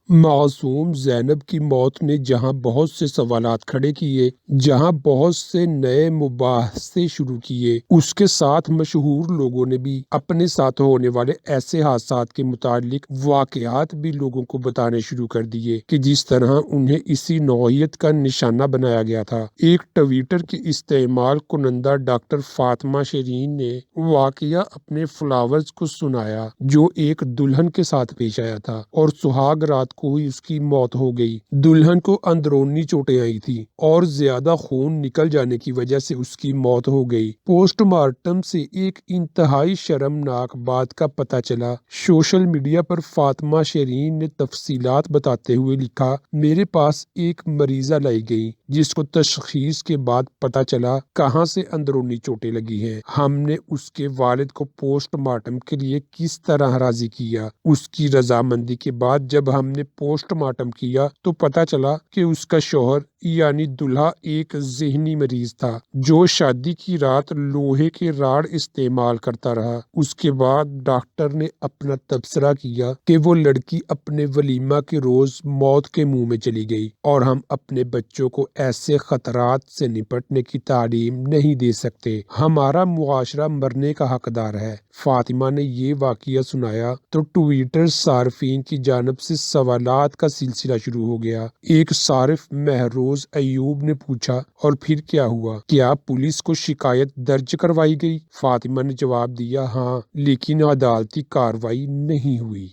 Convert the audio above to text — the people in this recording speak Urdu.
معصوم زینب کی موت نے جہاں بہت سے سوالات کھڑے کیے، جہاں بہت سے نئے مباحثے شروع کیے، اس کے ساتھ مشہور لوگوں نے بھی اپنے ساتھ ہونے والے ایسے حادثات کے متعلق واقعات بھی لوگوں کو بتانے شروع کر دیے کہ جس طرح انہیں اسی نوعیت کا نشانہ بنایا گیا تھا۔ ایک ٹویٹر کی استعمال کنندہ ڈاکٹر فاطمہ شیرین نے واقعہ اپنے فلاورز کو سنایا جو ایک دلہن کے ساتھ پیش آیا تھا، اور سہاگ رات کو ہی اس کی موت ہو گئی۔ دلہن کو اندرونی چوٹیں آئی تھی اور زیادہ خون نکل جانے کی وجہ سے اس کی موت ہو گئی۔ پوسٹ مارٹم سے ایک انتہائی شرمناک بات کا پتہ چلا۔ سوشل میڈیا پر فاطمہ شیرین نے تفصیلات بتاتے ہوئے لکھا، میرے پاس ایک مریضہ لائی گئی جس کو تشخیص کے بعد پتہ چلا کہاں سے اندرونی چوٹیں لگی ہیں۔ ہم نے اس کے والد کو پوسٹ مارٹم کے لیے کس طرح راضی کیا۔ اس کی رضامندی کے بعد جب ہم نے پوسٹ مارٹم کیا تو پتہ چلا کہ اس کا شوہر یعنی دلہا ایک ذہنی مریض تھا جو شادی کی رات لوہے کے راڑ استعمال کرتا رہا۔ اس کے بعد ڈاکٹر نے اپنا تبصرہ کیا کہ وہ لڑکی اپنے ولیمہ کے روز موت کے منہ میں چلی گئی، اور ہم اپنے بچوں کو ایسے خطرات سے نپٹنے کی تعلیم نہیں دے سکتے۔ ہمارا معاشرہ مرنے کا حقدار ہے۔ فاطمہ نے یہ واقعہ سنایا تو ٹویٹر صارفین کی جانب سے سوالات کا سلسلہ شروع ہو گیا۔ ایک صارف مہروز ایوب نے پوچھا، اور پھر کیا ہوا؟ کیا پولیس کو شکایت درج کروائی گئی؟ فاطمہ نے جواب دیا، ہاں، لیکن عدالتی کارروائی نہیں ہوئی۔